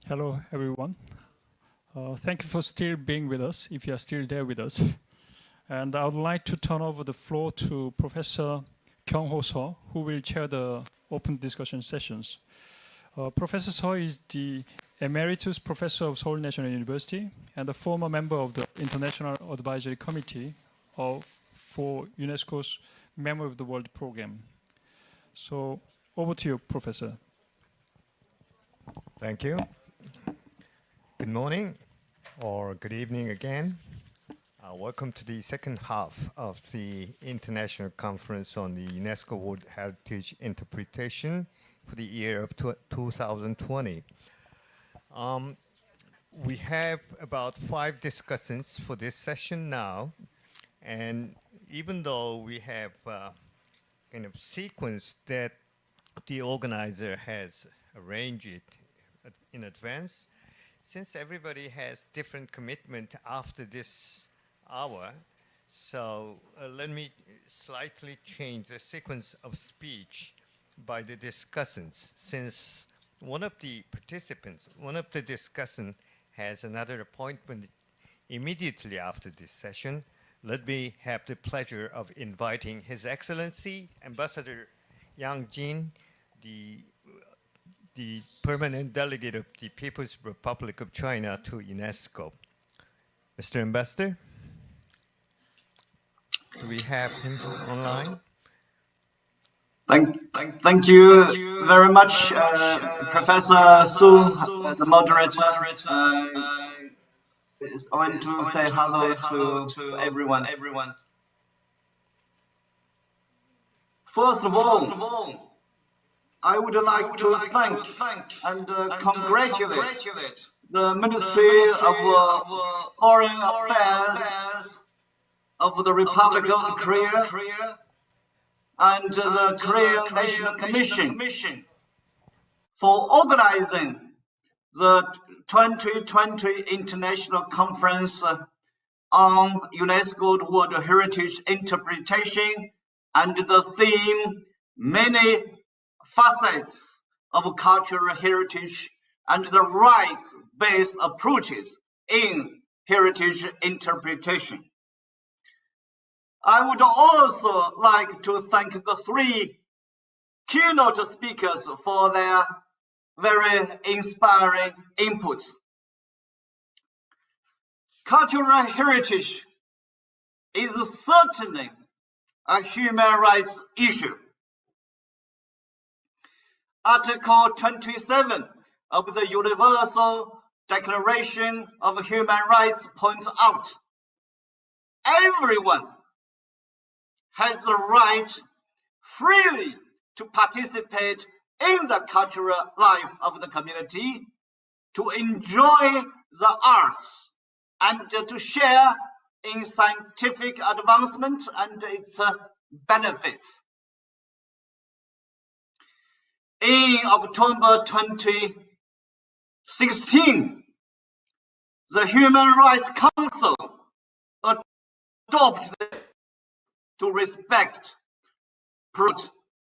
Hello, everyone. Thank you for still being with us, if you are still there with us. And I would like to turn over the floor to Professor Kyung-ho Seo, who will chair the open discussion sessions. Professor Seo is the Emeritus Professor of Seoul National University and a former member of the International Advisory Committee for UNESCO's Memory of the World program. So over to you, Professor. Thank you. Good morning or good evening again. Welcome to the second half of the International Conference on the UNESCO World Heritage Interpretation for the year of 2020. We have about 5 discussants for this session now, and even though we have kind of sequence that the organizer has arranged it in advance, since everybody has different commitment after this hour, so let me slightly change the sequence of speech by the discussants. Since one of the participants, one of the discussants has another appointment immediately after this session, let me have the pleasure of inviting His Excellency Ambassador Yang Jin, the permanent delegate of the People's Republic of China to UNESCO. Mr. Ambassador, do we have him online? Thank you very much, Professor Su, the moderator. I want to say hello to everyone. First of all, I would like to thank and congratulate the Ministry of Foreign Affairs of the Republic of Korea and the Korean National Commission for organizing the 2020 International Conference on UNESCO World Heritage Interpretation and the theme Many Facets of Cultural Heritage and the Rights-Based Approaches in Heritage Interpretation. I would also like to thank the 3 keynote speakers for their very inspiring inputs. Cultural heritage is certainly a human rights issue. Article 27 of the Universal Declaration of Human Rights points out everyone has the right freely to participate in the cultural life of the community, to enjoy the arts, and to share in scientific advancement and its benefits. In October 2016, the Human Rights Council adopted to respect,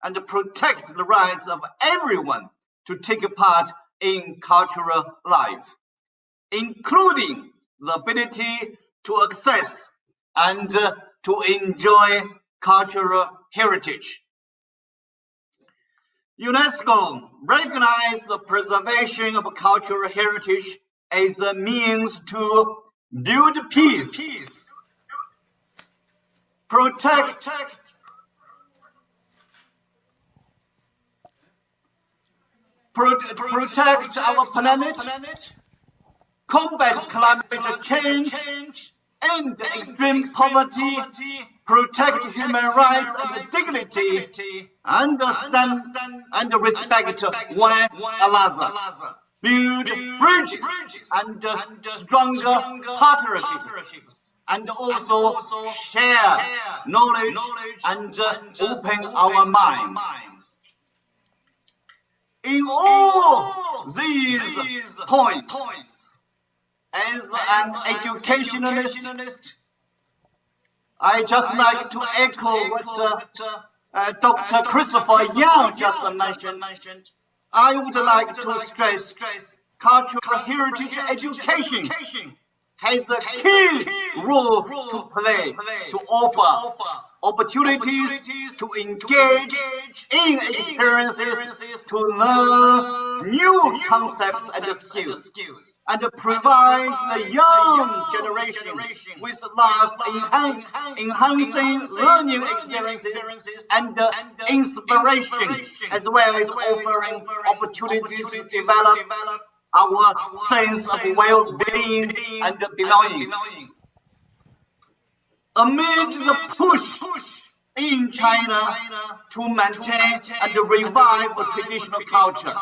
and protect the rights of everyone to take part in cultural life, including the ability to access and to enjoy cultural heritage. UNESCO recognizes the preservation of cultural heritage as a means to build peace, protect our planet, combat climate change and extreme poverty, protect human rights and dignity, understand and respect one another, build bridges and stronger partnerships, and also share knowledge and open our minds. In all these points, as an educationalist, I just like to echo what Dr. Christopher Yang just mentioned. I would like to stress cultural heritage education has a key role to play to offer opportunities to engage in experiences, to learn new concepts and skills, and provide the young generation with life-enhancing learning experiences and inspiration, as well as offering opportunities to develop our sense of well-being and belonging. Amid the push in China to maintain and revive traditional culture,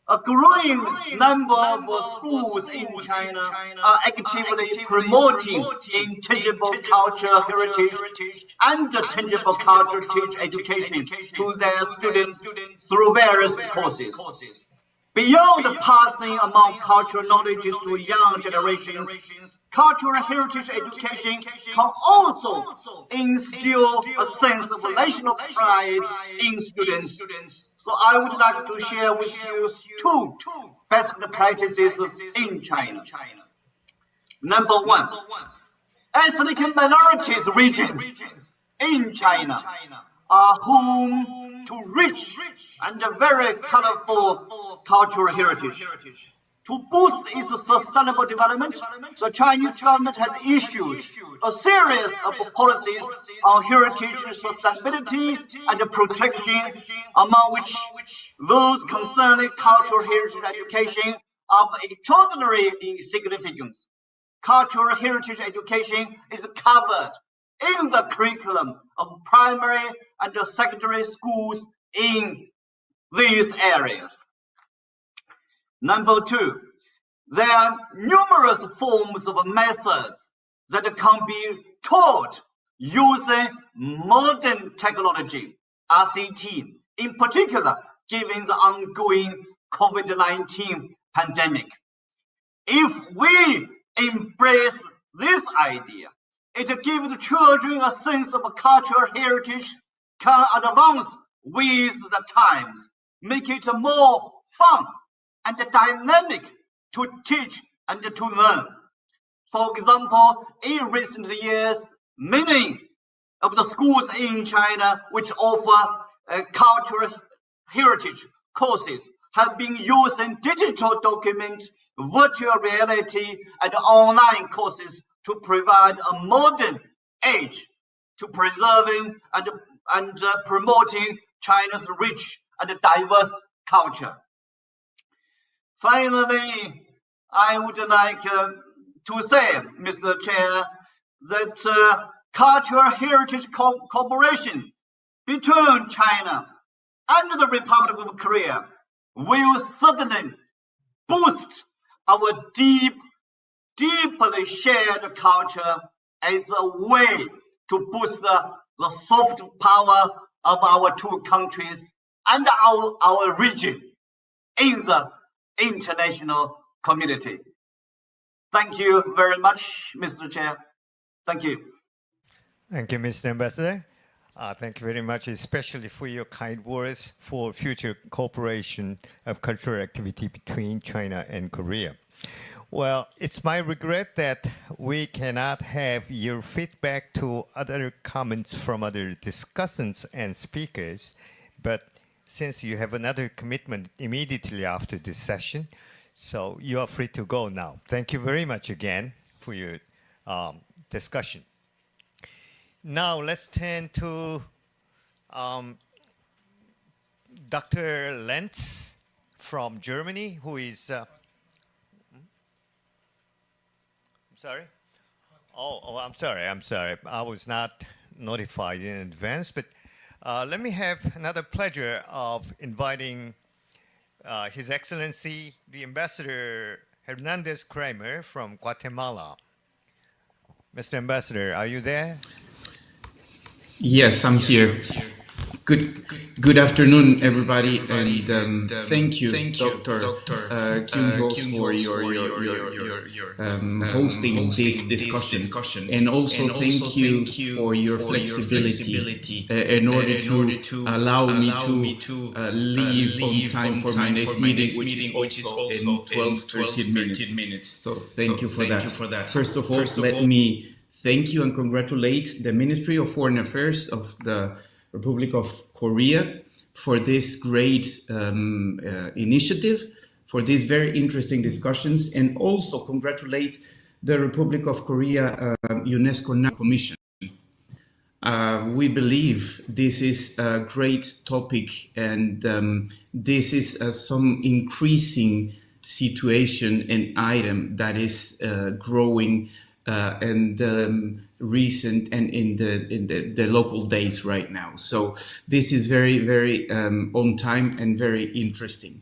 a growing number of schools in China are actively promoting intangible cultural heritage and tangible cultural education to their students through various courses. Beyond passing among cultural knowledges to young generations, cultural heritage education can also instill a sense of national pride in students. So I would like to share with you two best practices in China. Number one, ethnic minorities regions in China are home to rich and very colorful cultural heritage. To boost its sustainable development, the Chinese government has issued a series of policies on heritage sustainability and protection, among which those concerning cultural heritage education are of extraordinary significance. Cultural heritage education is covered in the curriculum of primary and secondary schools in these areas. Number two, there are numerous forms of methods that can be taught using modern technology, RCT, in particular, given the ongoing COVID-19 pandemic. If we embrace this idea, it gives the children a sense of cultural heritage, can advance with the times, make it more fun and dynamic to teach and to learn. For example, in recent years, many of the schools in China which offer cultural heritage courses have been using digital documents, virtual reality, and online courses to provide a modern age to preserving and promoting China's rich and diverse culture. Finally, I would like to say, Mr. Chair, that cultural heritage cooperation between China and the Republic of Korea will certainly boost our deeply shared culture as a way to boost the soft power of our two countries and our region in the international community. Thank you very much, Mr. Chair. Thank you. Thank you, Mr. Ambassador. Thank you very much, especially for your kind words for future cooperation of cultural activity between China and Korea. Well, it's my regret that we cannot have your feedback to other comments from other discussants and speakers, but since you have another commitment immediately after this session, so you are free to go now. Thank you very much again for your discussion. Now let's turn to Dr. Lenz from Germany, who is... I'm sorry? I'm sorry. I was not notified in advance, but let me have another pleasure of inviting His Excellency, the Ambassador Hernandez Kramer from Guatemala. Mr. Ambassador, are you there? Yes, I'm here. Good afternoon, everybody, and thank you, Dr. Kyung-ho, for your hosting this discussion, and also thank you for your flexibility in order to allow me to leave on time for my next meeting, which is also in 12-13 minutes. So thank you for that. First of all, let me thank you and congratulate the Ministry of Foreign Affairs of the Republic of Korea for this great initiative, for these very interesting discussions, and also congratulate the Republic of Korea UNESCO Commission. We believe this is a great topic, and this is some increasing situation and item that is growing and recent and in the local days right now. So this is very on time and very interesting.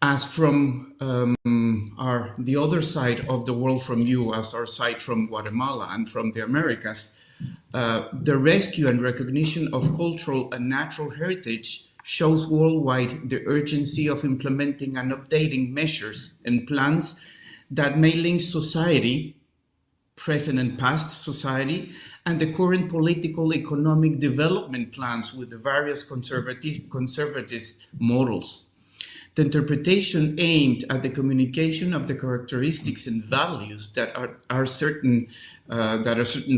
As from the other side of the world from you, as our side from Guatemala and from the Americas, the rescue and recognition of cultural and natural heritage shows worldwide the urgency of implementing and updating measures and plans that may link society, present and past society, and the current political economic development plans with the various conservative models. The interpretation aimed at the communication of the characteristics and values that are certain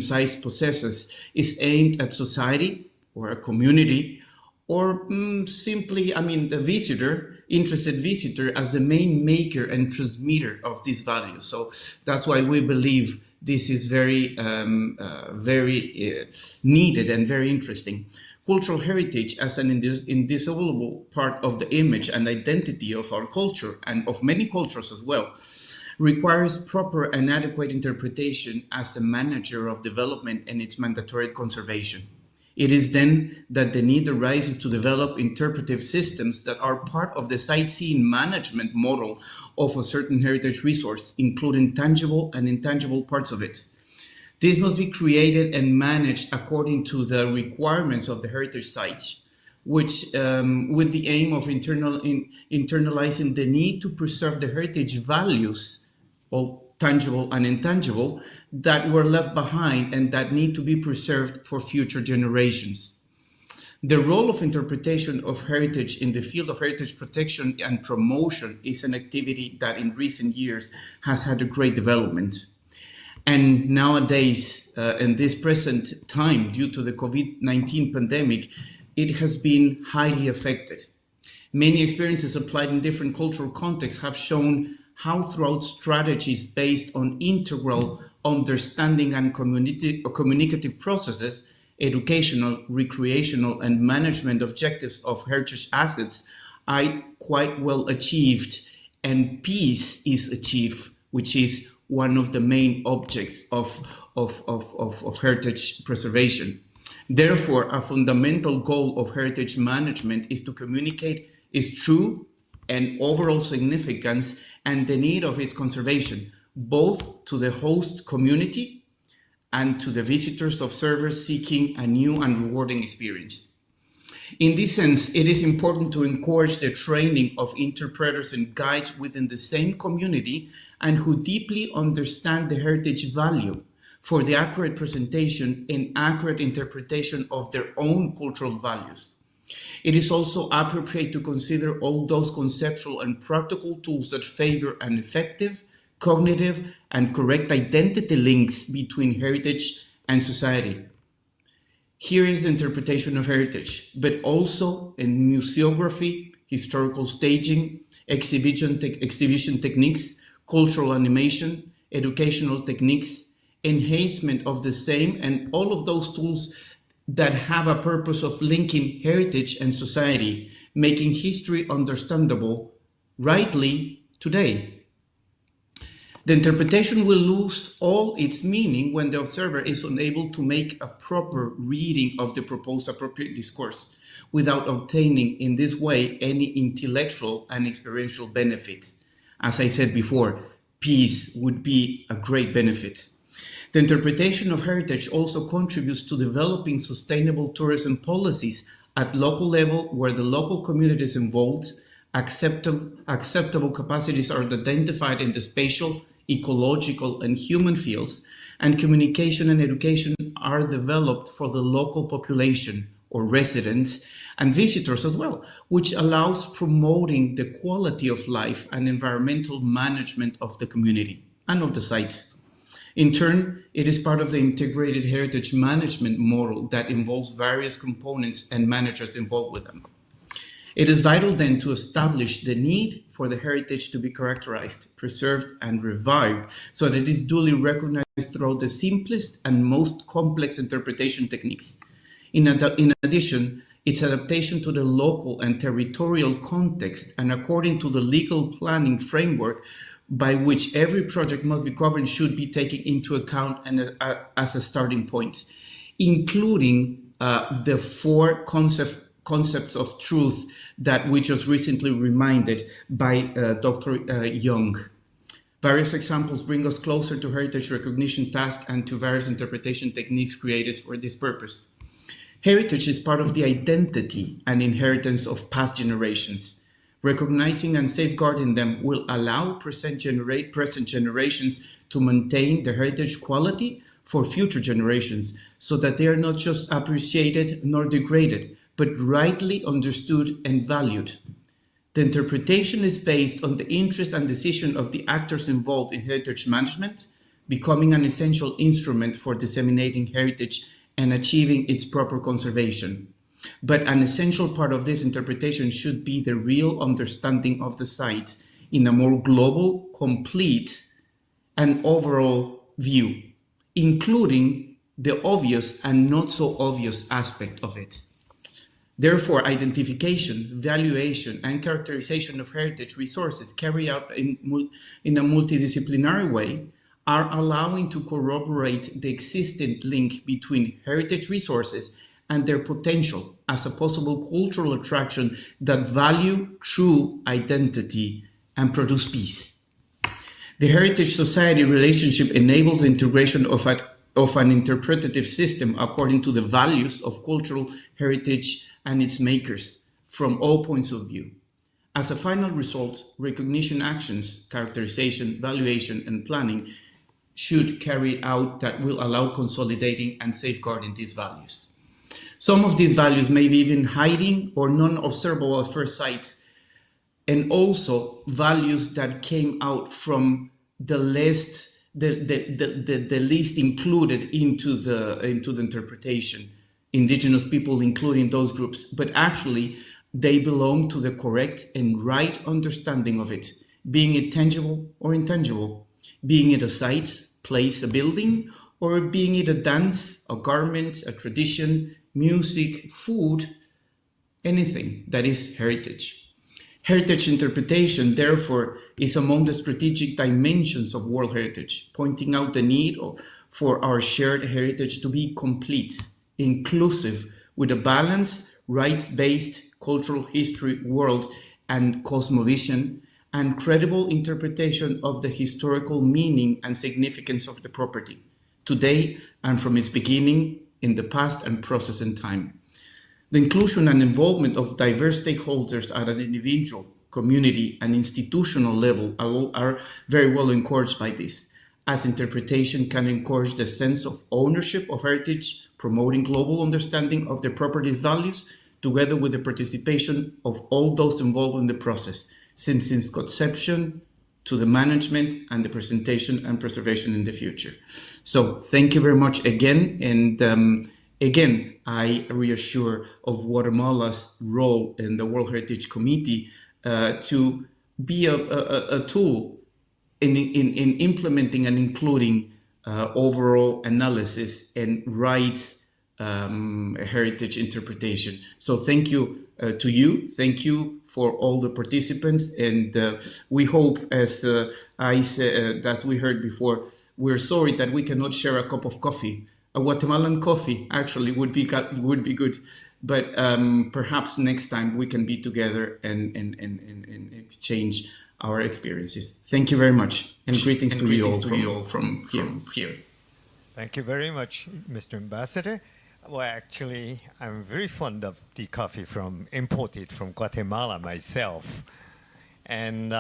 size possesses is aimed at society or a community, or simply, the interested visitor as the main maker and transmitter of these values. So that's why we believe this is very needed and very interesting. Cultural heritage as an indissoluble part of the image and identity of our culture, and of many cultures as well, requires proper and adequate interpretation as a manager of development and its mandatory conservation. It is then that the need arises to develop interpretive systems that are part of the sightseeing management model of a certain heritage resource, including tangible and intangible parts of it. This must be created and managed according to the requirements of the heritage sites, which, with the aim of internalizing the need to preserve the heritage values, both tangible and intangible, that were left behind and that need to be preserved for future generations. The role of interpretation of heritage in the field of heritage protection and promotion is an activity that in recent years has had a great development. And nowadays, in this present time, due to the COVID-19 pandemic, it has been highly affected. Many experiences applied in different cultural contexts have shown how throughout strategies based on integral understanding and communicative processes, educational, recreational, and management objectives of heritage assets are quite well achieved, and peace is achieved, which is one of the main objects of heritage preservation. Therefore, a fundamental goal of heritage management is to communicate its true and overall significance and the need of its conservation, both to the host community and to the visitors, observers seeking a new and rewarding experience. In this sense, it is important to encourage the training of interpreters and guides within the same community and who deeply understand the heritage value for the accurate presentation and accurate interpretation of their own cultural values. It is also appropriate to consider all those conceptual and practical tools that favor an effective, cognitive, and correct identity links between heritage and society. Here is the interpretation of heritage, but also in museography, historical staging, exhibition techniques, cultural animation, educational techniques, enhancement of the same, and all of those tools that have a purpose of linking heritage and society, making history understandable rightly today. The interpretation will lose all its meaning when the observer is unable to make a proper reading of the proposed appropriate discourse without obtaining in this way any intellectual and experiential benefits. As I said before, peace would be a great benefit. The interpretation of heritage also contributes to developing sustainable tourism policies at local level where the local community is involved, acceptable capacities are identified in the spatial, ecological, and human fields, and communication and education are developed for the local population or residents and visitors as well, which allows promoting the quality of life and environmental management of the community and of the sites. In turn, it is part of the integrated heritage management model that involves various components and managers involved with them. It is vital then to establish the need for the heritage to be characterized, preserved, and revived so that it is duly recognized throughout the simplest and most complex interpretation techniques. In addition, its adaptation to the local and territorial context and according to the legal planning framework by which every project must be governed should be taken into account and as a starting point, including the four concepts of truth that we just recently reminded by Dr. Young. Various examples bring us closer to heritage recognition tasks and to various interpretation techniques created for this purpose. Heritage is part of the identity and inheritance of past generations. Recognizing and safeguarding them will allow present generations to maintain the heritage quality for future generations so that they are not just appreciated nor degraded, but rightly understood and valued. The interpretation is based on the interest and decision of the actors involved in heritage management, becoming an essential instrument for disseminating heritage and achieving its proper conservation. But an essential part of this interpretation should be the real understanding of the site in a more global, complete, and overall view, including the obvious and not so obvious aspect of it. Therefore, identification, valuation, and characterization of heritage resources carried out in a multidisciplinary way are allowing to corroborate the existing link between heritage resources and their potential as a possible cultural attraction that value true identity and produce peace. The Heritage Society relationship enables the integration of an interpretative system according to the values of cultural heritage and its makers from all points of view. As a final result, recognition actions, characterization, valuation, and planning should carry out that will allow consolidating and safeguarding these values. Some of these values may be even hiding or non-observable at first sight, and also values that came out from the least included into the interpretation, indigenous people including those groups, but actually they belong to the correct and right understanding of it, being it tangible or intangible, being it a site, place, a building, or being it a dance, a garment, a tradition, music, food, anything that is heritage. Heritage interpretation, therefore, is among the strategic dimensions of World Heritage, pointing out the need for our shared heritage to be complete, inclusive, with a balanced, rights-based cultural history, world, and cosmovision, and credible interpretation of the historical meaning and significance of the property, today and from its beginning, in the past and process in time. The inclusion and involvement of diverse stakeholders at an individual, community, and institutional level are very well encouraged by this, as interpretation can encourage the sense of ownership of heritage, promoting global understanding of the property's values, together with the participation of all those involved in the process, since its conception to the management and the presentation and preservation in the future. So thank you very much again. And again, I reassure of Guatemala's role in the World Heritage Committee to be a tool in implementing and including overall analysis and rights heritage interpretation. So thank you to you. Thank you for all the participants. And we hope, as we heard before, we're sorry that we cannot share a cup of coffee. A Guatemalan coffee actually would be good, but perhaps next time we can be together and exchange our experiences. Thank you very much, and greetings to you all from here. Thank you very much, Mr. Ambassador. Well, actually, I'm very fond of the coffee imported from Guatemala myself. And,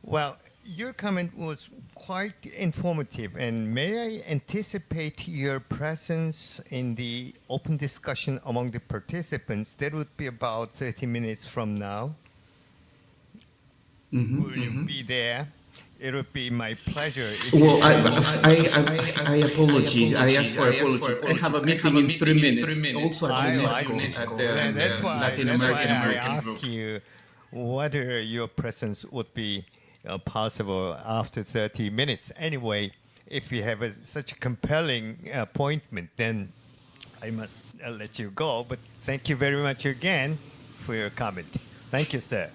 well, your comment was quite informative. And may I anticipate your presence in the open discussion among the participants? That would be about 30 minutes from now. Will you be there? It would be my pleasure. Well, I apologize. I ask for apologies. I have a meeting in 3 minutes. Also at UNESCO, at the Latin American group. I ask you whether your presence would be possible after 30 minutes. Anyway, if you have such a compelling appointment, then I must let you go. But thank you very much again for your comment. Thank you, sir.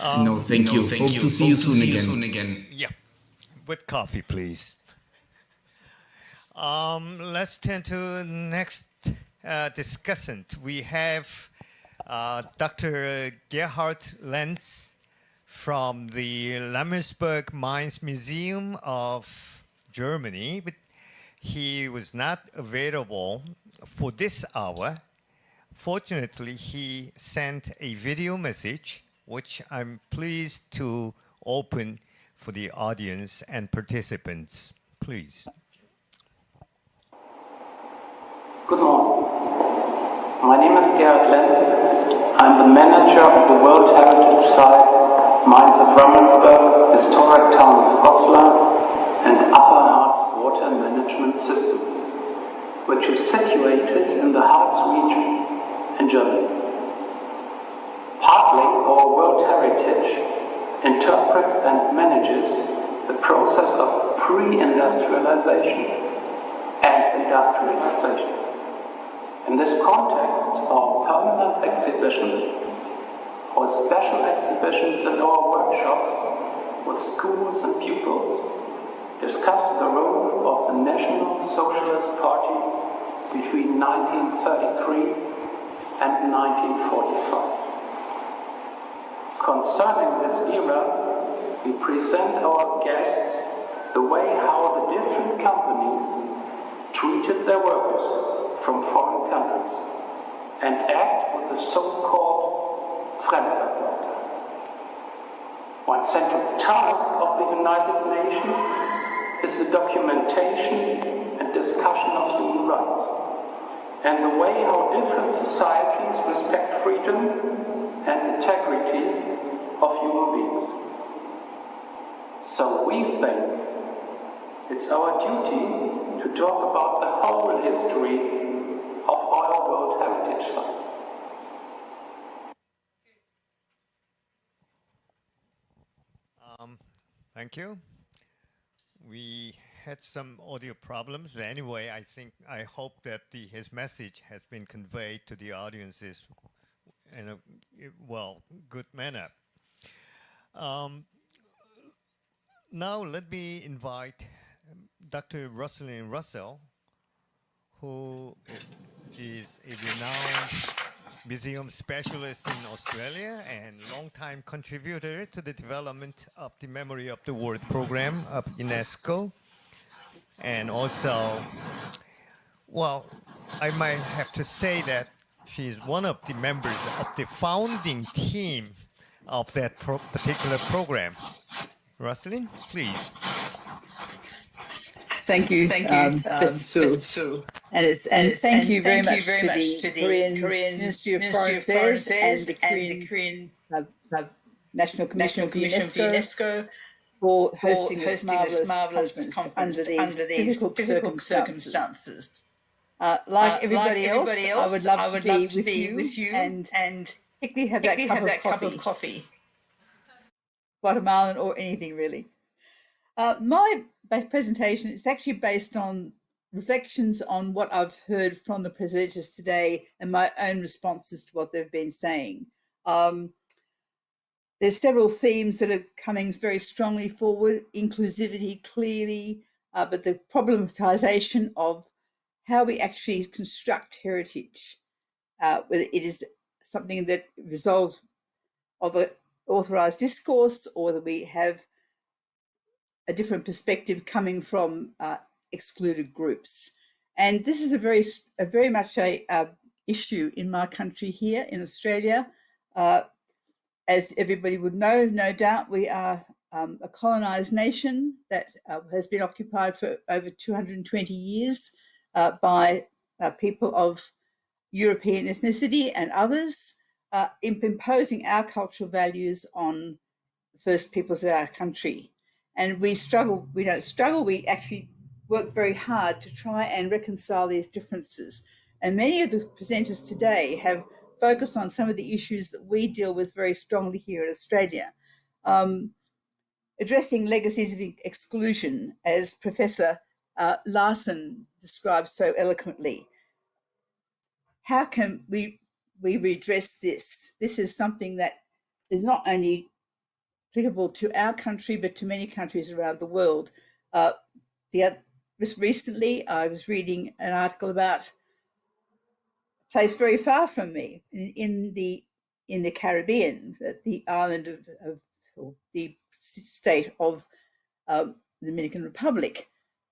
No, thank you. Hope to see you soon again. Yeah, with coffee, please. Let's turn to the next discussant. We have Dr. Gerhard Lenz from the Lammersburg Mines Museum of Germany, but he was not available for this hour. Fortunately, he sent a video message, which I'm pleased to open for the audience and participants. Please. Good morning. My name is Gerhard Lenz. I'm the manager of the World Heritage Site, Mines of Ravensburg, historic town of Goslar, and Upper Harz Water Management System, which is situated in the Harz region in Germany. Partly, our World Heritage interprets and manages the process of pre-industrialization and industrialization. In this context, our permanent exhibitions, our special exhibitions and our workshops with schools and pupils discuss the role of the National Socialist Party between 1933 and 1945. Concerning this era, we present our guests the way how the different companies treated their workers from foreign countries and act with the so-called Fremdarbeiter. One central task of the United Nations is the documentation and discussion of human rights and the way how different societies respect freedom and integrity of human beings. So we think it's our duty to talk about the whole history of our World Heritage Site. Thank you. We had some audio problems, but anyway, I hope that his message has been conveyed to the audiences in a good manner. Now let me invite Dr. Rosalind Russell, who is a renowned museum specialist in Australia and longtime contributor to the development of the Memory of the World program of UNESCO. And also, I might have to say that she is one of the members of the founding team of that particular program. Rosalind, please. Thank you, Professor Su. And thank you very much to the Korean Ministry of Foreign Affairs and the Korean National Commission of UNESCO for hosting this marvelous conference under these difficult circumstances. Like everybody else, I would love to be with you and particularly have that cup of coffee. Guatemalan or anything really. My presentation is actually based on reflections on what I've heard from the presenters today and my own responses to what they've been saying. There's several themes that are coming very strongly forward: inclusivity, clearly, but the problematization of how we actually construct heritage, whether it is something that resolves of an authorized discourse or whether we have a different perspective coming from excluded groups. And this is a very much a issue in my country here in Australia. As everybody would know, no doubt, we are a colonised nation that has been occupied for over 220 years by people of European ethnicity and others, imposing our cultural values on the first peoples of our country. And we struggle, we don't struggle, we actually work very hard to try and reconcile these differences. And many of the presenters today have focused on some of the issues that we deal with very strongly here in Australia. Addressing legacies of exclusion, as Professor Larson describes so eloquently. How can we redress this? This is something that is not only applicable to our country, but to many countries around the world. Just recently, I was reading an article about a place very far from me in the Caribbean, the island of or the state of the Dominican Republic,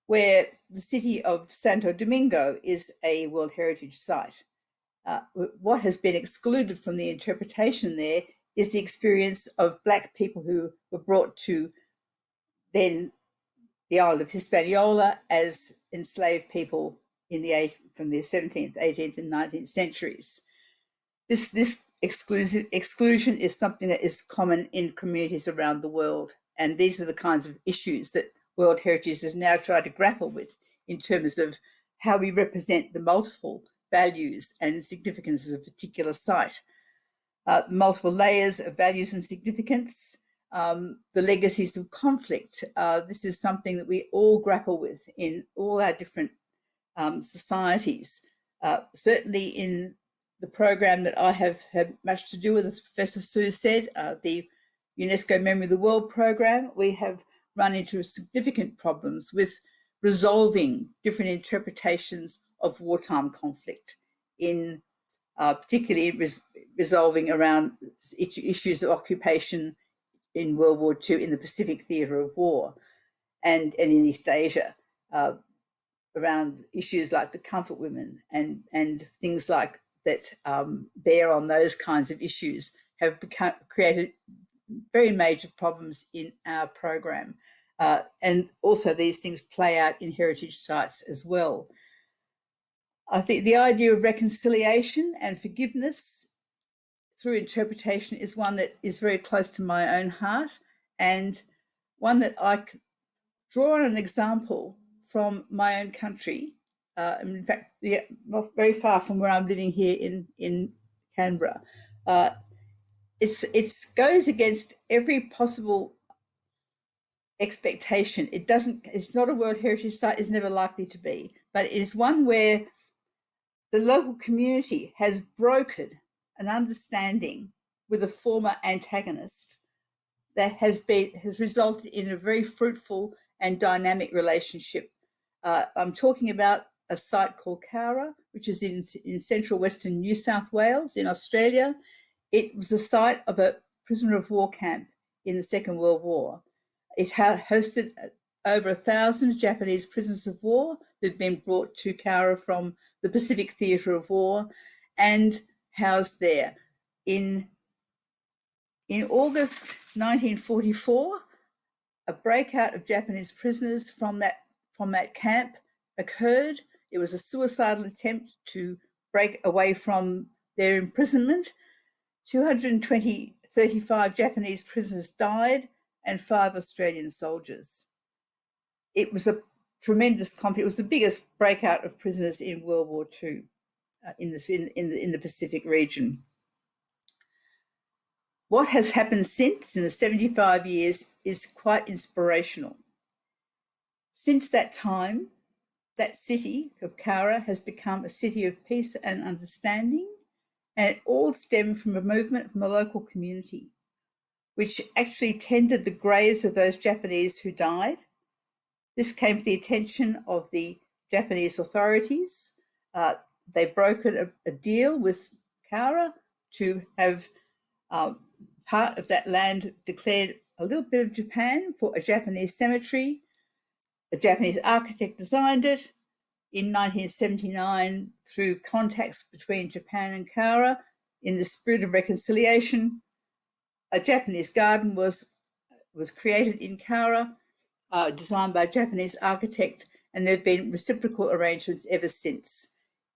where the city of Santo Domingo is a World Heritage Site. What has been excluded from the interpretation there is the experience of Black people who were brought to then the island of Hispaniola as enslaved people from the 17th, 18th and 19th centuries. This exclusion is something that is common in communities around the world. And these are the kinds of issues that World Heritage has now tried to grapple with in terms of how we represent the multiple values and significances of a particular site. Multiple layers of values and significance, the legacies of conflict. This is something that we all grapple with in all our different societies. Certainly in the program that I have had much to do with, as Professor Sue said, the UNESCO Memory of the World program, we have run into significant problems with resolving different interpretations of wartime conflict, in particularly resolving around issues of occupation in World War II in the Pacific theatre of war and in East Asia, around issues like the comfort women and things like that bear on those kinds of issues have created very major problems in our program. And also these things play out in heritage sites as well. I think the idea of reconciliation and forgiveness through interpretation is one that is very close to my own heart, and one that I draw on an example from my own country. In fact, not very far from where I'm living here in Canberra. It goes against every possible expectation. It's not a World Heritage Site, it's never likely to be, but it is one where the local community has brokered an understanding with a former antagonist that has resulted in a very fruitful and dynamic relationship. I'm talking about a site called Cowra, which is in central western New South Wales in Australia. It was the site of a prisoner of war camp in the Second World War. It hosted over 1,000 Japanese prisoners of war who'd been brought to Cowra from the Pacific theatre of war and housed there. In August 1944, a breakout of Japanese prisoners from that camp occurred. It was a suicidal attempt to break away from their imprisonment. 35 Japanese prisoners died and 5 Australian soldiers. It was a tremendous conflict. It was the biggest breakout of prisoners in World War II in the Pacific region. What has happened since in the 75 years is quite inspirational. Since that time, that city of Cowra has become a city of peace and understanding, and it all stemmed from a movement from the local community, which actually tended the graves of those Japanese who died. This came to the attention of the Japanese authorities. They brokered a deal with Cowra to have part of that land declared a little bit of Japan for a Japanese cemetery. A Japanese architect designed it. in 1979, through contacts between Japan and Kaura, in the spirit of reconciliation, a Japanese garden was created in Kaura, designed by a Japanese architect, and there have been reciprocal arrangements ever since.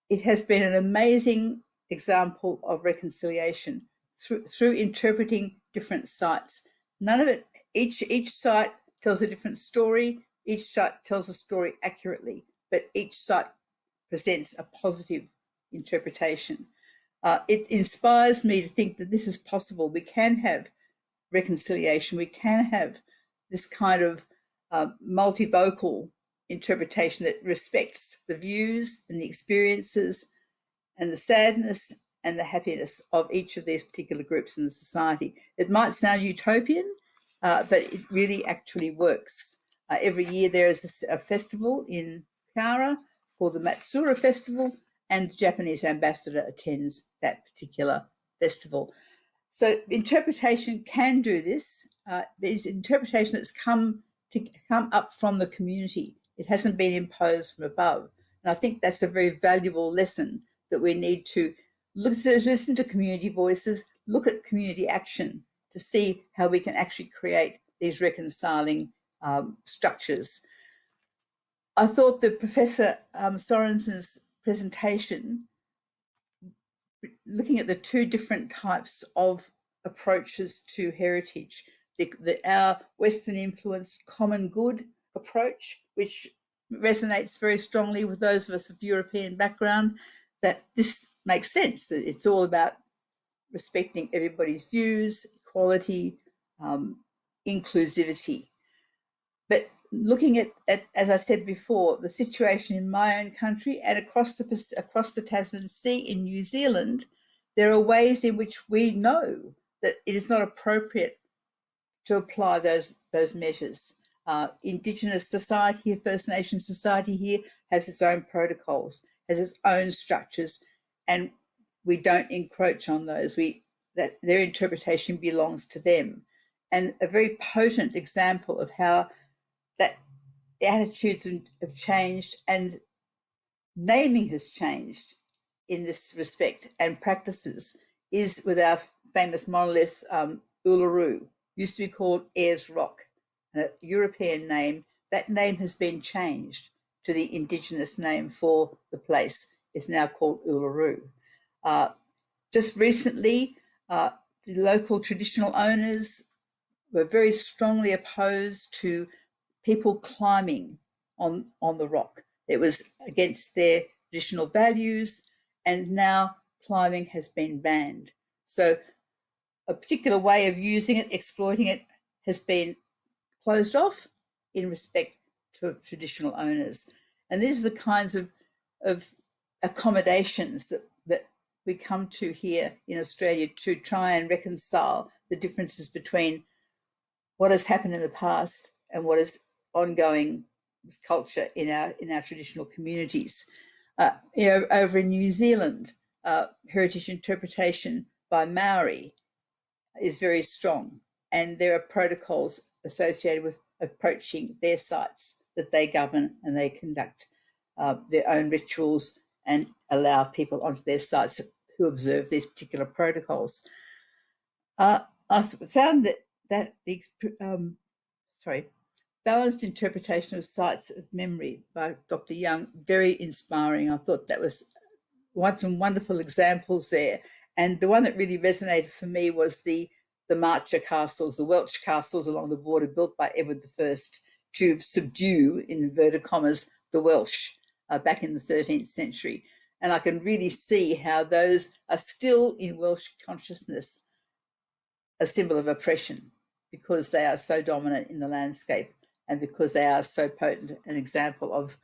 It has been an amazing example of reconciliation through interpreting different sites. None of it, each site tells a different story, each site tells a story accurately, but each site presents a positive interpretation. It inspires me to think that this is possible. We can have reconciliation, we can have this kind of multivocal interpretation that respects the views and the experiences and the sadness and the happiness of each of these particular groups in the society. It might sound utopian, but it really actually works. Every year there is a festival in Kaura called the Matsura Festival, and the Japanese ambassador attends that particular festival. So interpretation can do this. There's interpretation that's come up from the community. It hasn't been imposed from above. And I think that's a very valuable lesson that we need to listen to community voices, look at community action to see how we can actually create these reconciling structures. I thought that Professor Sorensen's presentation, looking at the two different types of approaches to heritage, our Western influenced common good approach, which resonates very strongly with those of us of European background, that this makes sense, that it's all about respecting everybody's views, equality, inclusivity. But looking at, as I said before, the situation in my own country and across the Tasman Sea in New Zealand, there are ways in which we know that it is not appropriate to apply those measures. Indigenous society, First Nations society here has its own protocols, has its own structures, and we don't encroach on those. That their interpretation belongs to them. And a very potent example of how that the attitudes have changed and naming has changed in this respect and practices is with our famous monolith Uluru, used to be called Ayers Rock, a European name. That name has been changed to the Indigenous name for the place. It's now called Uluru. Just recently, the local traditional owners were very strongly opposed to people climbing on the rock. It was against their traditional values, and now climbing has been banned. So a particular way of using it, exploiting it, has been closed off in respect to traditional owners. And these are the kinds of accommodations that we come to here in Australia to try and reconcile the differences between what has happened in the past and what is ongoing culture in our traditional communities. Over in New Zealand, heritage interpretation by Maori is very strong, and there are protocols associated with approaching their sites that they govern, and they conduct their own rituals and allow people onto their sites who observe these particular protocols. I found that the balanced interpretation of sites of memory by Dr. Young very inspiring. I thought that was some wonderful examples there. And the one that really resonated for me was the Marcher castles, the Welsh castles along the border built by Edward I to subdue, in inverted commas, the Welsh back in the 13th century. And I can really see how those are still in Welsh consciousness a symbol of oppression, because they are so dominant in the landscape and because they are so potent an example of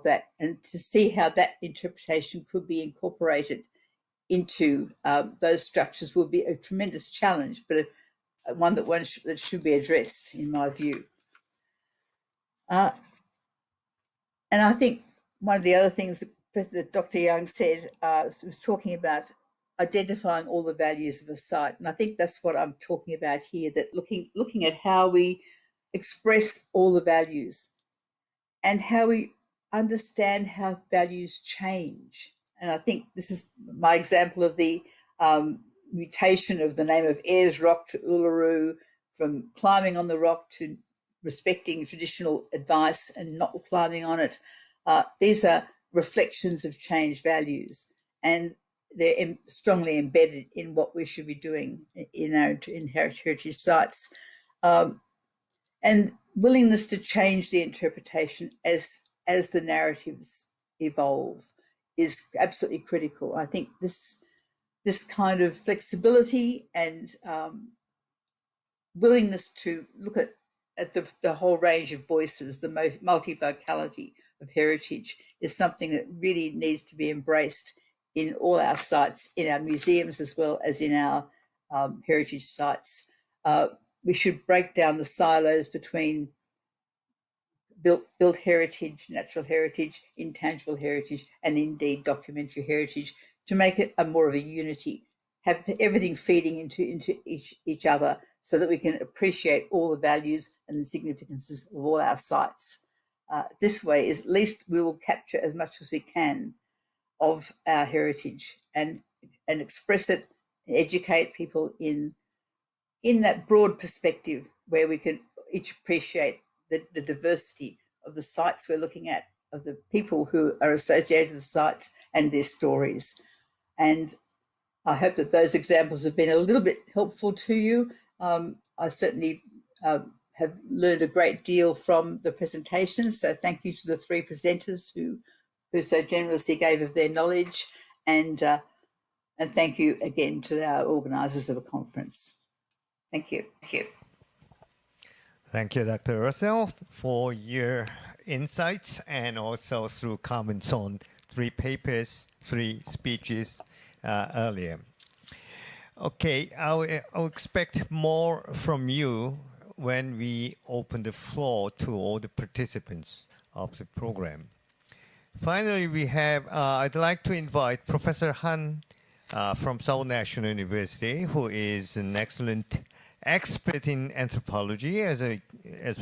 that. And to see how that interpretation could be incorporated into those structures will be a tremendous challenge, but one that should be addressed, in my view. And I think one of the other things that Dr. Young said was talking about identifying all the values of a site. And I think that's what I'm talking about here, that looking at how we express all the values and how we understand how values change. And I think this is my example of the mutation of the name of Ayers Rock to Uluru, from climbing on the rock to respecting traditional advice and not climbing on it. These are reflections of changed values, and they're strongly embedded in what we should be doing in our heritage sites. And willingness to change the interpretation as the narratives evolve is absolutely critical. I think this kind of flexibility and willingness to look at the whole range of voices, the multivocality of heritage, is something that really needs to be embraced in all our sites, in our museums as well as in our heritage sites. We should break down the silos between built heritage, natural heritage, intangible heritage, and indeed documentary heritage, to make it more of a unity, have everything feeding into each other, so that we can appreciate all the values and the significances of all our sites. This way, at least we will capture as much as we can of our heritage and express it, educate people in that broad perspective, where we can each appreciate the diversity of the sites we're looking at, of the people who are associated with the sites and their stories. And I hope that those examples have been a little bit helpful to you. I certainly have learned a great deal from the presentations, so thank you to the three presenters who so generously gave of their knowledge, and thank you again to our organisers of the conference. Thank you. Thank you. Thank you, Dr. Russell, for your insights, and also through comments on 3 papers, 3 speeches earlier. Okay, I'll expect more from you when we open the floor to all the participants of the program. Finally, we have, I'd like to invite Professor Han from Seoul National University, who is an excellent expert in anthropology, as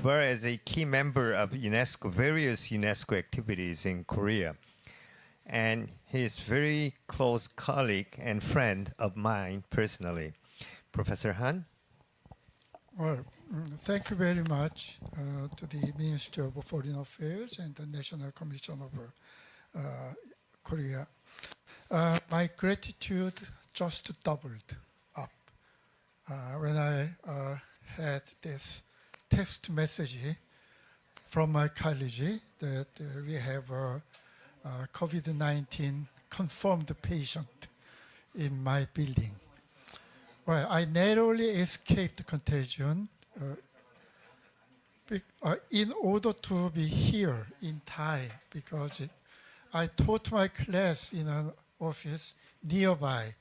well as a key member of various UNESCO activities in Korea. And he's a very close colleague and friend of mine personally. Professor Han? Well, thank you very much to the Ministry of Foreign Affairs and the National Commission of Korea. My gratitude just doubled up when I had this text message from my college that we have a COVID-19 confirmed patient in my building. Well, I narrowly escaped contagion in order to be here in time, because I taught my class in an office nearby,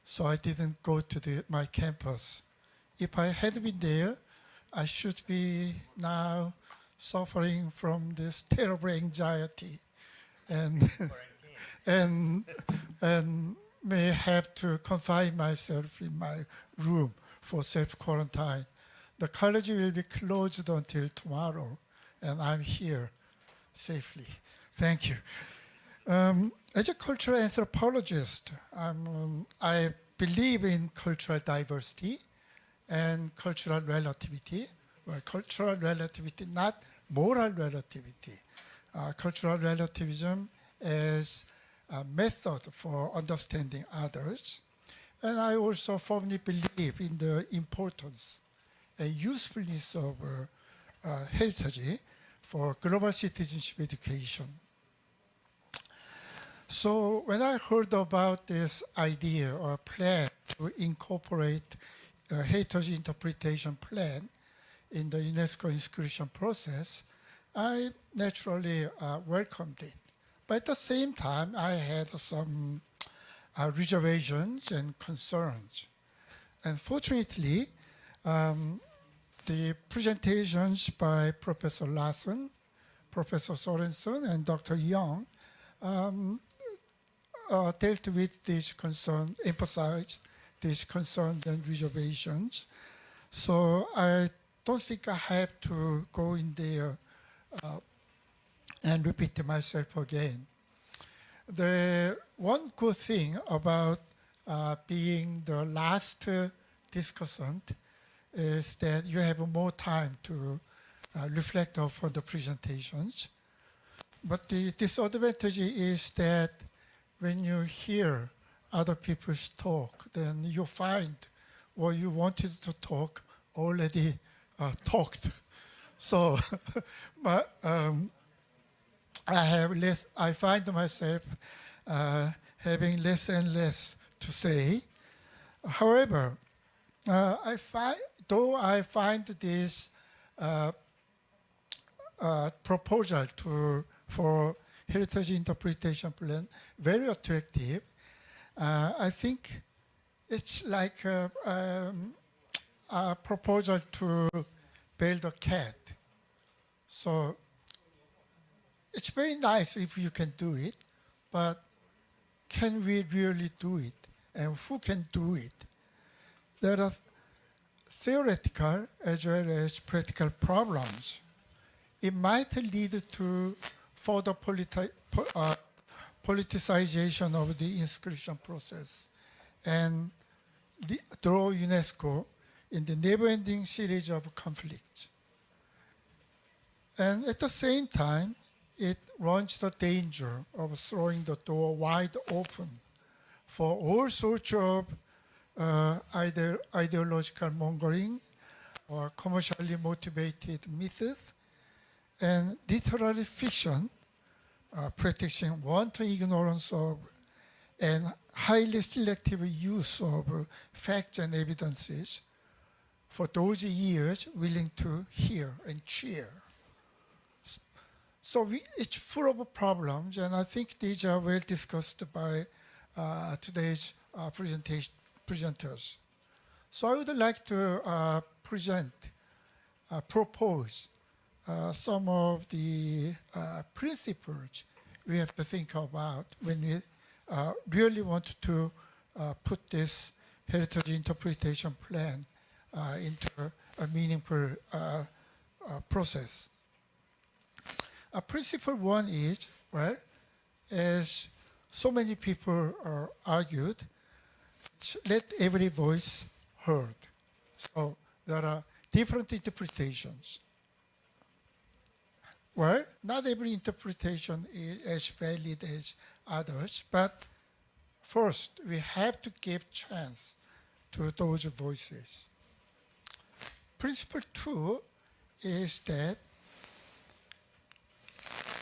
so I didn't go to my campus. If I had been there, I should be now suffering from this terrible anxiety and may have to confine myself in my room for self-quarantine. The college will be closed until tomorrow, and I'm here safely. Thank you. As a cultural anthropologist, I believe in cultural diversity and cultural relativity. Well, cultural relativity, not moral relativity. Cultural relativism is a method for understanding others. And I also firmly believe in the importance and usefulness of heritage for global citizenship education. So when I heard about this idea or plan to incorporate a heritage interpretation plan in the UNESCO inscription process, I naturally welcomed it. But at the same time, I had some reservations and concerns. And fortunately, the presentations by Professor Larson, Professor Sorensen, and Dr. Young dealt with these concerns, emphasized these concerns and reservations. So I don't think I have to go in there and repeat myself again. The one good thing about being the last discussant is that you have more time to reflect upon the presentations. But the disadvantage is that when you hear other people's talk, then you find what you wanted to talk already talked. So I find myself having less and less to say. However, I find this proposal for heritage interpretation plan very attractive. I think it's like a proposal to build a cat. So it's very nice if you can do it, but can we really do it? And who can do it? There are theoretical as well as practical problems. It might lead to further politicization of the inscription process and throw UNESCO in the never-ending series of conflicts. And at the same time, it runs the danger of throwing the door wide open for all sorts of ideological mongering or commercially motivated myths and literary fiction practicing wanton ignorance of and highly selective use of facts and evidences for those ears willing to hear and cheer. So it's full of problems, and I think these are well discussed by today's presenters. So I would like to propose some of the principles we have to think about when we really want to put this heritage interpretation plan into a meaningful process. Principle one is, well, as so many people argued, let every voice heard. So there are different interpretations. Well, not every interpretation is as valid as others, but first we have to give chance to those voices. Principle two is that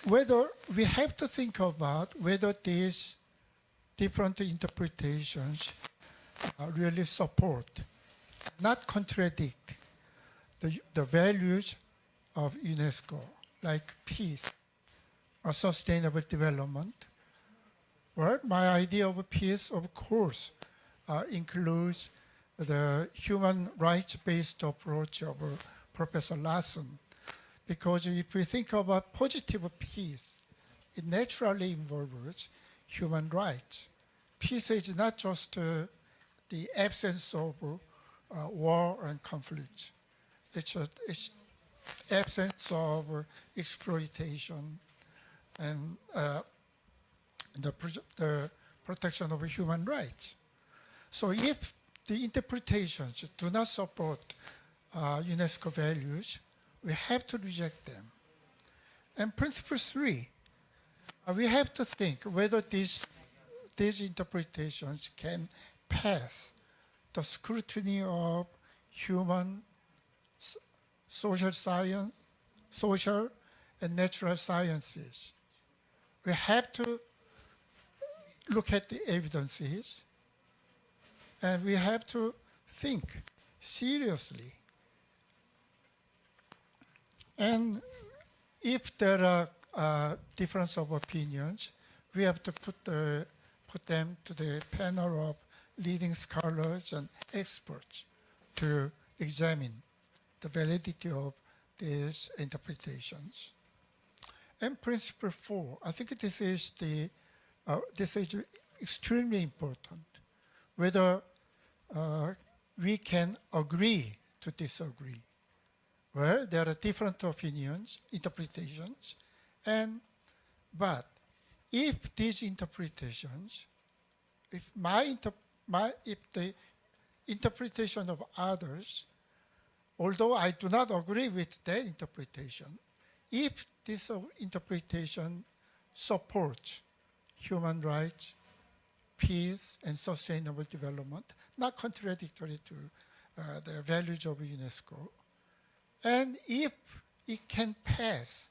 whether we have to think about whether these different interpretations really support, not contradict the values of UNESCO, like peace or sustainable development. Well, my idea of peace, of course, includes the human rights-based approach of Professor Larson. Because if we think about positive peace, it naturally involves human rights. Peace is not just the absence of war and conflict. It's absence of exploitation and the protection of human rights. So if the interpretations do not support UNESCO values, we have to reject them. And principle three, we have to think whether these interpretations can pass the scrutiny of human, social science, social and natural sciences. We have to look at the evidences, and we have to think seriously. And if there are difference of opinions, we have to put them to the panel of leading scholars and experts to examine the validity of these interpretations. And principle four, I think this is extremely important, whether we can agree to disagree. Well, there are different opinions, interpretations, But if these interpretations, if the interpretation of others, although I do not agree with their interpretation, if this interpretation supports human rights, peace, and sustainable development, not contradictory to the values of UNESCO, and if it can pass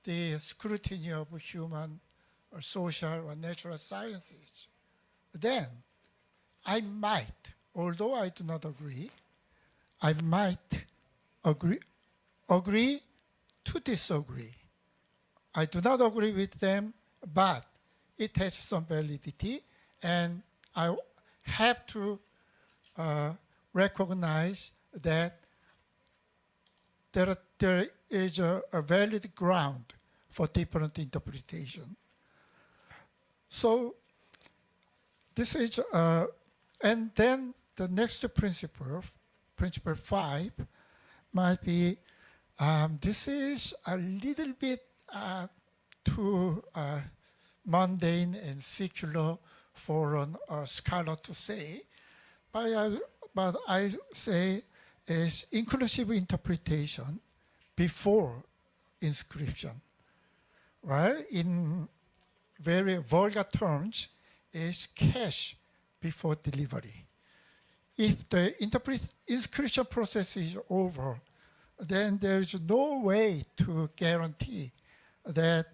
the scrutiny of human or social or natural sciences, then I might, although I do not agree, I might agree to disagree. I do not agree with them, but it has some validity, and I have to recognize that there is a valid ground for different interpretation. So this is, and then the next principle 5, might be, this is a little bit too mundane and secular for a scholar to say, but I say is inclusive interpretation before inscription. Well, in very vulgar terms, is cash before delivery. If the inscription process is over, then there is no way to guarantee that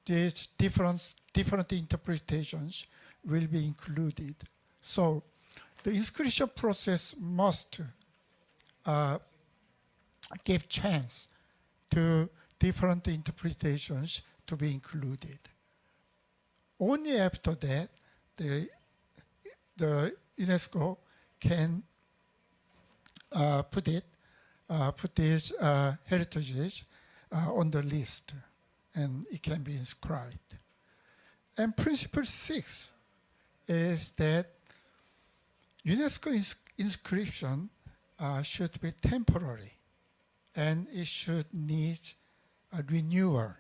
these different interpretations will be included. So the inscription process must give chance to different interpretations to be included. Only after that, the UNESCO can put these heritages on the list, and it can be inscribed. And principle 6 is that UNESCO inscription should be temporary, and it should need a renewal.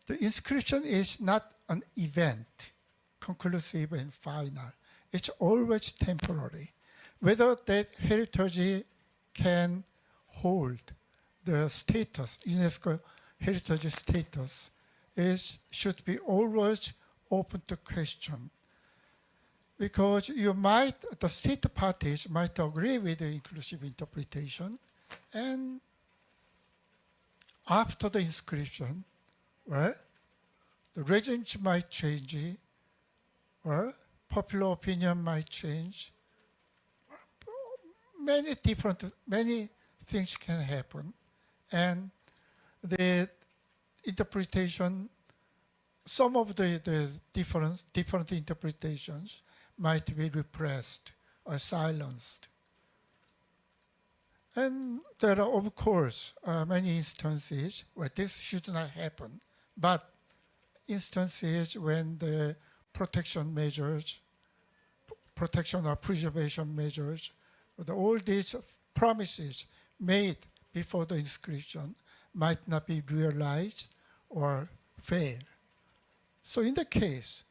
The inscription is not an event, conclusive and final. It's always temporary. Whether that heritage can hold the status, UNESCO heritage status, should be always open to question. Because the state parties might agree with the inclusive interpretation, and after the inscription, well, the regimes might change, or popular opinion might change. Many things can happen, and the interpretation, some of the different interpretations might be repressed or silenced. And there are, of course, many instances where this should not happen, but instances when the protection or preservation measures, all these promises made before the inscription might not be realized or fail. So in the case,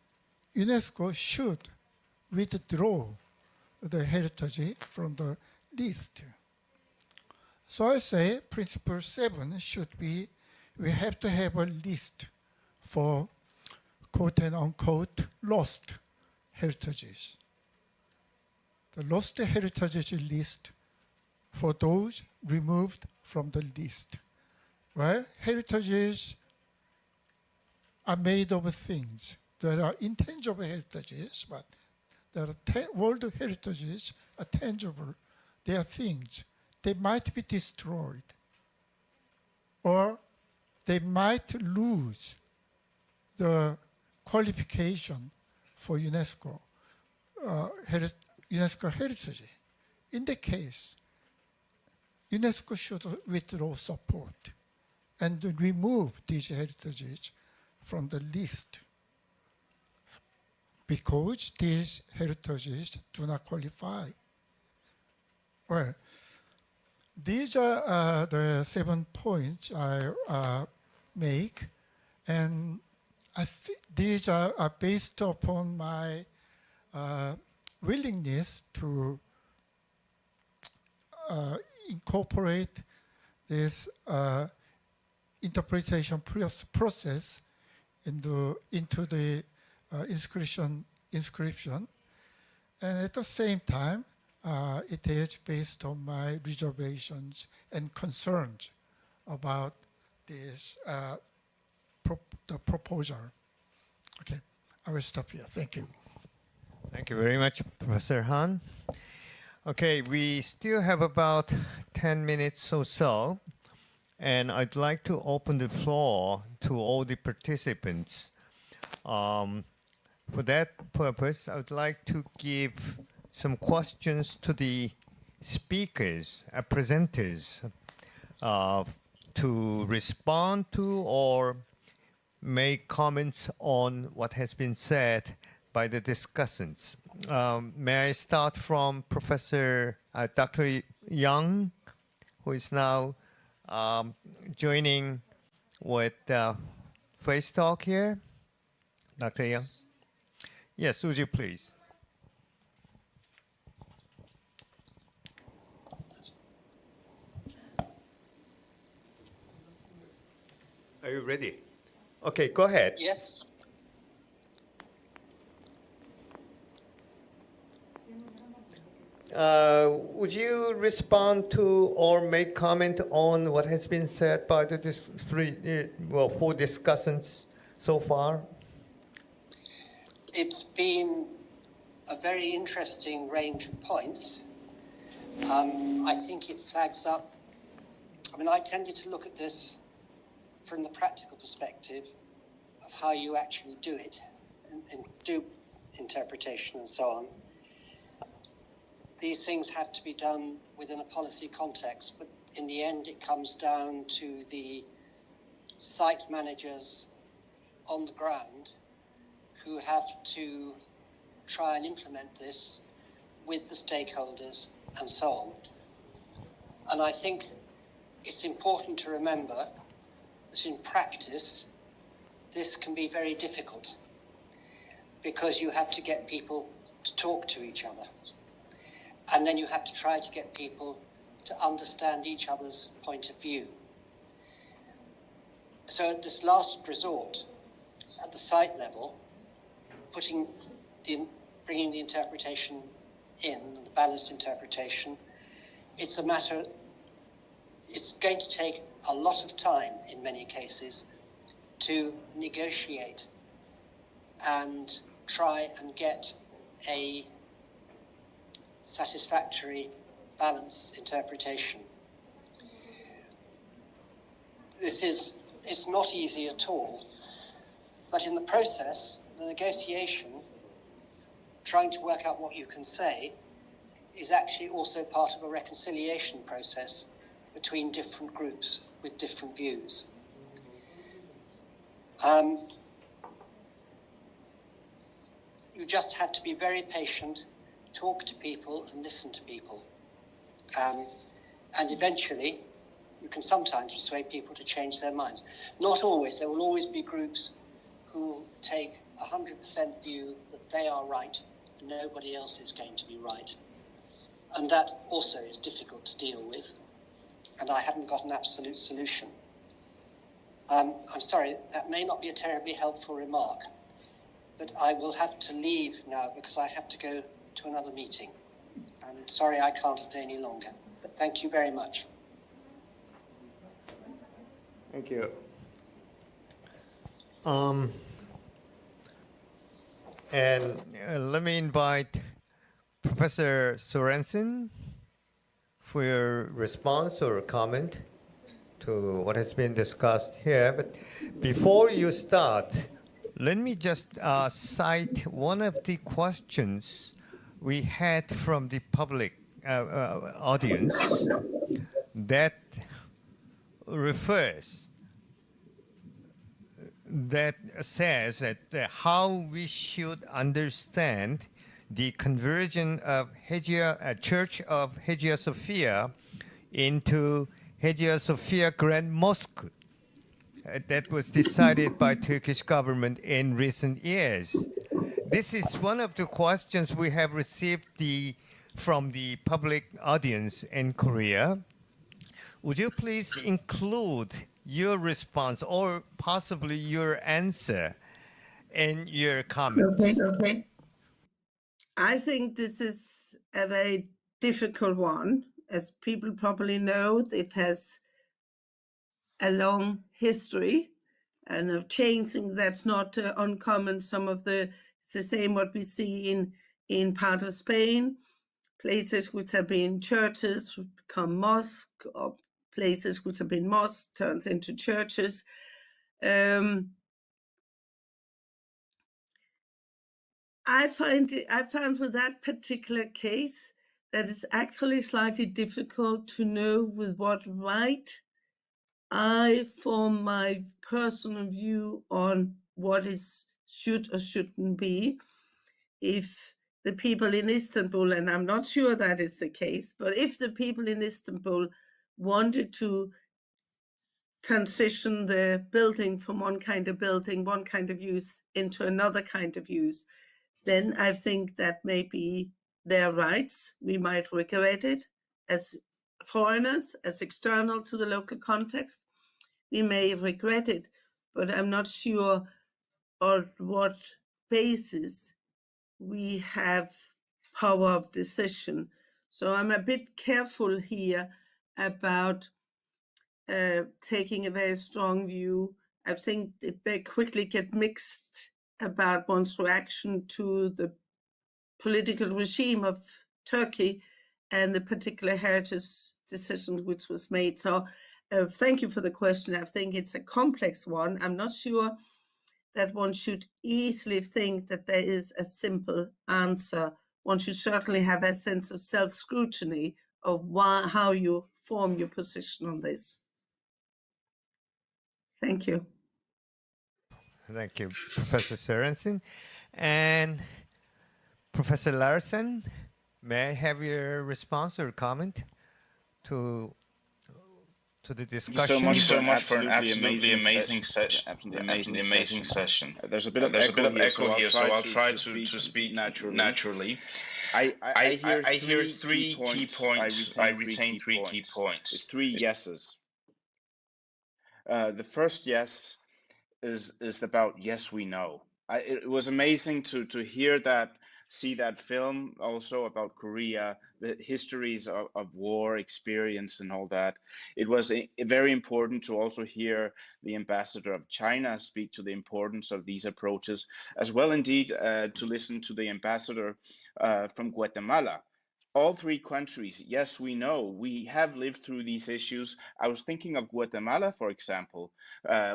UNESCO should withdraw the heritage from the list. So I say principle 7 should be, we have to have a list for quote and unquote lost heritages. The lost heritages list for those removed from the list. Well, heritages are made of things. There are intangible heritages, but there are world heritages are tangible. They are things. They might be destroyed, or they might lose the qualification for UNESCO heritage. In the case, UNESCO should withdraw support and remove these heritages from the list, because these heritages do not qualify. Well, these are the 7 points I make. And these are based upon my willingness to incorporate this interpretation process into the inscription. And at the same time, it is based on my reservations and concerns about this the proposal. Okay, I will stop here. Thank you. Thank you very much, Professor Han. Okay, we still have about 10 minutes or so, and I'd like to open the floor to all the participants. For that purpose, I would like to give some questions to the speakers, presenters, to respond to or make comments on what has been said by the discussants. May I start from Professor Dr. Young, who is now joining with Face Talk here? Dr. Young? Yes, would you please? Are you ready? Okay, go ahead. Yes. Would you respond to or make comment on what has been said by the four discussants so far? It's been a very interesting range of points. I think it flags up. I tended to look at this from the practical perspective of how you actually do it and do interpretation and so on. These things have to be done within a policy context, but in the end it comes down to the site managers on the ground who have to try and implement this with the stakeholders and so on. And I think it's important to remember that in practice, this can be very difficult because you have to get people to talk to each other. And then you have to try to get people to understand each other's point of view. So at this last resort, at the site level, bringing the interpretation in, the balanced interpretation, it's going to take a lot of time in many cases to negotiate and try and get a satisfactory balance interpretation. It's not easy at all, but in the process, the negotiation, trying to work out what you can say, is actually also part of a reconciliation process between different groups with different views. You just have to be very patient, talk to people and listen to people. And eventually, you can sometimes persuade people to change their minds. Not always. There will always be groups who take 100% view that they are right and nobody else is going to be right. And that also is difficult to deal with. And I haven't got an absolute solution. I'm sorry, that may not be a terribly helpful remark, but I will have to leave now because I have to go to another meeting. I'm sorry I can't stay any longer, but thank you very much. Thank you. And let me invite Professor Sorensen for your response or comment to what has been discussed here. But before you start, let me just cite one of the questions we had from the public audience that says that how we should understand the conversion of Church of Hagia Sophia into Hagia Sophia Grand Mosque. that was decided by Turkish government in recent years. This is one of the questions we have received from the public audience in Korea. Would you please include your response or possibly your answer in your comments? Okay. I think this is a very difficult one. As people probably know, it has a long history and of changing. That's not uncommon. It's the same what we see in part of Spain. Places which have been churches become mosques, or places which have been mosques turns into churches. I found with that particular case that it's actually slightly difficult to know with what right I form my personal view on what is should or shouldn't be. If the people in Istanbul, and I'm not sure that is the case, but if the people in Istanbul wanted to transition the building from one kind of building, one kind of use into another kind of use, then I think that may be their rights. We might regret it as foreigners, as external to the local context. We may regret it, but I'm not sure on what basis we have power of decision. So I'm a bit careful here about taking a very strong view. I think it very quickly get mixed about one's reaction to the political regime of Turkey and the particular heritage decision which was made. So thank you for the question. I think it's a complex one. I'm not sure that one should easily think that there is a simple answer. One should certainly have a sense of self-scrutiny of how you form your position on this. Thank you. Thank you, Professor Sørensen. And Professor Larsen, may I have your response or comment to the discussion? Thank you so much for an absolutely amazing session. There's a bit of echo here, so I'll try to speak naturally. I hear three key points. I retain three key points. It's three yeses. The first yes is about yes, we know. It was amazing to hear that, see that film also about Korea, the histories of war experience and all that. It was very important to also hear the ambassador of China speak to the importance of these approaches, as well indeed to listen to the ambassador from Guatemala. All three countries, yes, we know, we have lived through these issues. I was thinking of Guatemala, for example.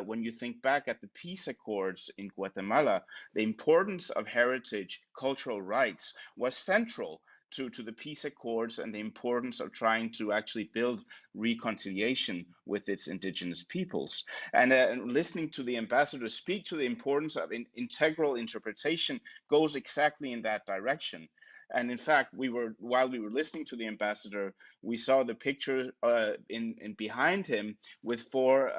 When you think back at the peace accords in Guatemala, the importance of heritage, cultural rights was central to the peace accords and the importance of trying to actually build reconciliation with its indigenous peoples. And listening to the ambassador speak to the importance of integral interpretation goes exactly in that direction. And in fact, while we were listening to the ambassador, we saw the picture in behind him with four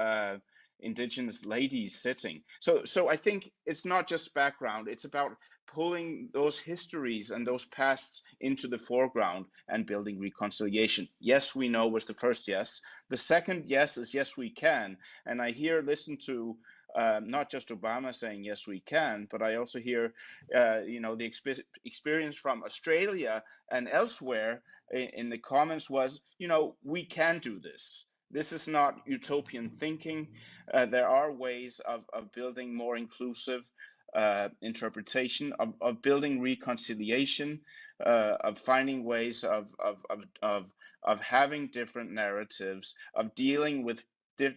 indigenous ladies sitting. So I think it's not just background, it's about pulling those histories and those pasts into the foreground and building reconciliation. Yes, we know was the first yes. The second yes is yes, we can. And I listen to not just Obama saying yes we can, but I also hear the experience from Australia and elsewhere in the comments was, we can do this. This is not utopian thinking. There are ways of building more inclusive interpretation, of building reconciliation, of finding ways of having different narratives, of dealing with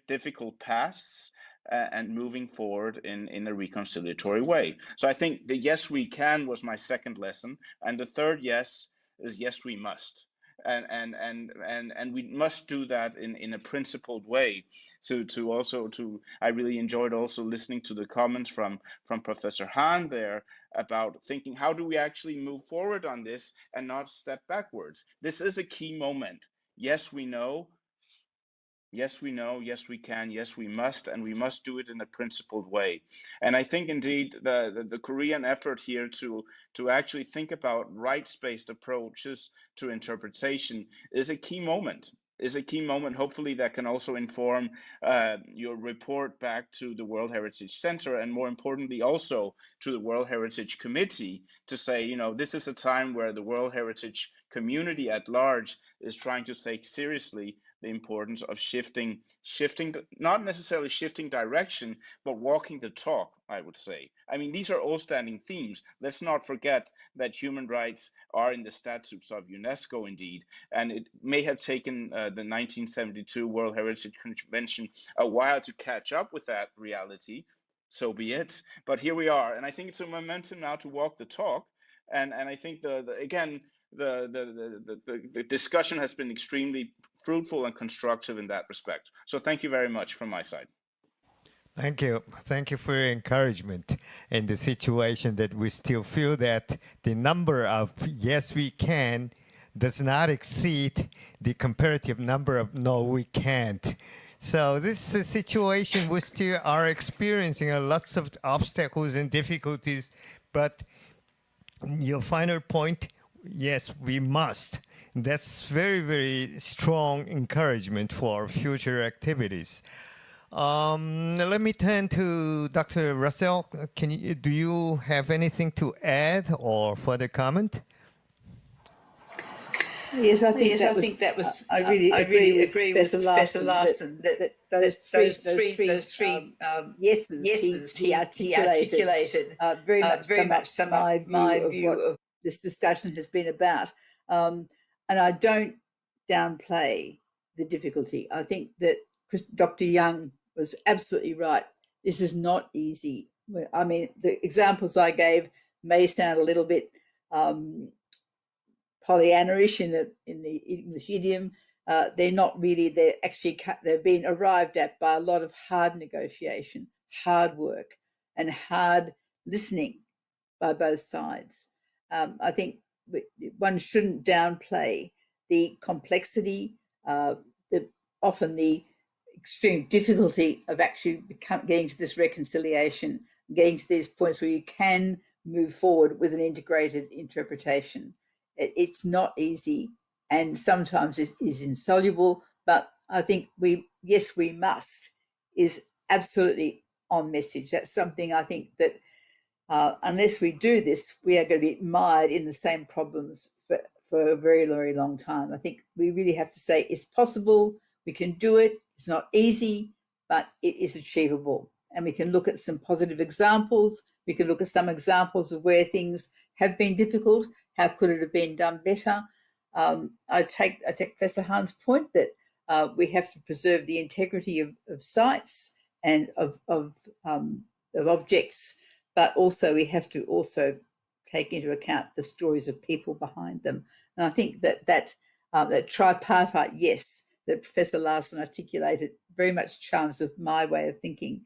difficult pasts, and moving forward in a reconciliatory way. So I think the yes we can was my second lesson, and the third yes is yes we must, and we must do that in a principled way. I really enjoyed also listening to the comments from Professor Hahn there about thinking, how do we actually move forward on this and not step backwards? This is a key moment. Yes, we know. Yes, we know. Yes, we can. Yes, we must, and we must do it in a principled way. And I think indeed the Korean effort here to actually think about rights-based approaches to interpretation is a key moment. Hopefully that can also inform your report back to the World Heritage Center, and more importantly also to the World Heritage Committee, to say, you know, this is a time where the World Heritage community at large is trying to take seriously the importance of shifting, not necessarily shifting direction, but walking the talk, I would say. I mean, these are all standing themes. Let's not forget that human rights are in the statutes of UNESCO, indeed, and it may have taken the 1972 World Heritage Convention a while to catch up with that reality. So be it. But here we are, and I think it's a momentum now to walk the talk. And I think the discussion has been extremely fruitful and constructive in that respect. So thank you very much from my side. Thank you. Thank you for your encouragement in the situation that we still feel that the number of yes, we can does not exceed the comparative number of no, we can't. So this is a situation we still are experiencing lots of obstacles and difficulties, but your final point, yes, we must. That's very, very strong encouragement for future activities. Let me turn to Dr. Russell. Do you have anything to add or further comment? Yes, I think that was. I really agree with Professor Larson that those three yeses he articulated very much sum up my view of what this discussion has been about. And I don't downplay the difficulty. I think that Dr. Young was absolutely right. This is not easy. I mean, the examples I gave may sound a little bit Pollyanna-ish in the English idiom. They're not really. They've been arrived at by a lot of hard negotiation, hard work, and hard listening by both sides. I think one shouldn't downplay the complexity, often the extreme difficulty of actually getting to this reconciliation, getting to these points where you can move forward with an integrated interpretation. It's not easy, and sometimes it is insoluble, but I think we must is absolutely on message. That's something I think that unless we do this, we are going to be mired in the same problems for a very, very long time. I think we really have to say it's possible, we can do it, it's not easy, but it is achievable. And we can look at some positive examples, we can look at some examples of where things have been difficult, how could it have been done better. I take Professor Hahn's point that we have to preserve the integrity of sites and of objects, but also we have to also take into account the stories of people behind them. And I think that tripartite yes that Professor Larson articulated very much chimes with my way of thinking,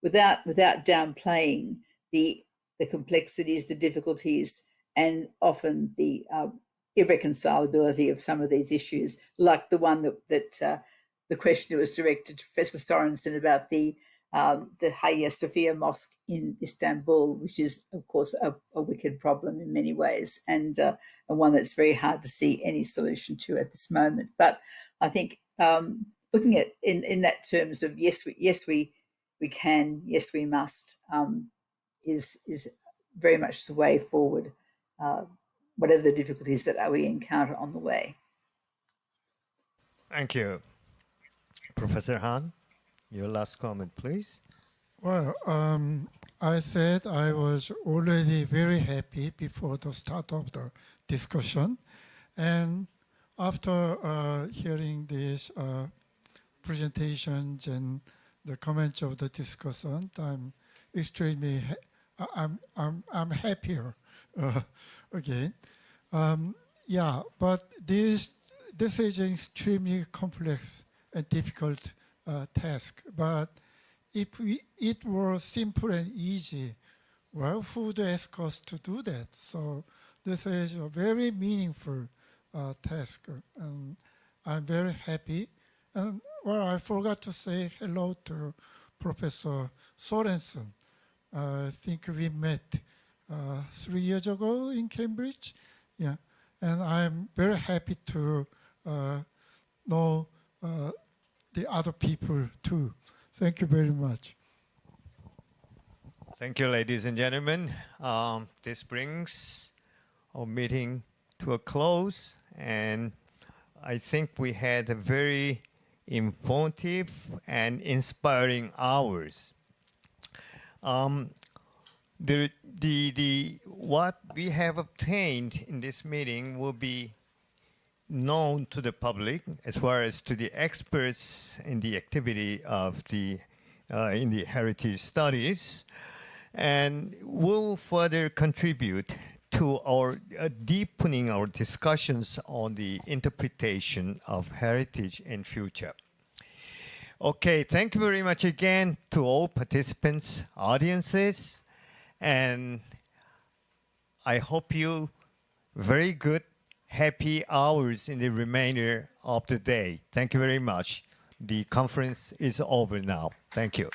without downplaying the complexities, the difficulties, and often the irreconcilability of some of these issues, like the one that the question was directed to Professor Sorensen about the Hagia Sophia Mosque in Istanbul, which is, of course, a wicked problem in many ways, and one that's very hard to see any solution to at this moment. But I think looking at in that terms of yes we can, yes we must, is very much the way forward, whatever the difficulties that we encounter on the way. Thank you. Professor Hahn, your last comment, please. Well, I said I was already very happy before the start of the discussion. And after hearing these presentations and the comments of the discussion, I'm extremely I'm happier again. Yeah, but this is an extremely complex and difficult task. But if it were simple and easy, well, who would ask us to do that? So this is a very meaningful task, and I'm very happy And well, I forgot to say hello to Professor Sorensen. I think we met 3 years ago in Cambridge. Yeah, and I'm very happy to know the other people too. Thank you very much. Thank you, ladies and gentlemen. This brings our meeting to a close, and I think we had a very informative and inspiring hours. What we have obtained in this meeting will be known to the public as well as to the experts in the activity of in the heritage studies, and will further contribute to our deepening our discussions on the interpretation of heritage and future. Okay, thank you very much again to all participants, audiences, and I hope you very good, happy hours in the remainder of the day. Thank you very much. The conference is over now. Thank you.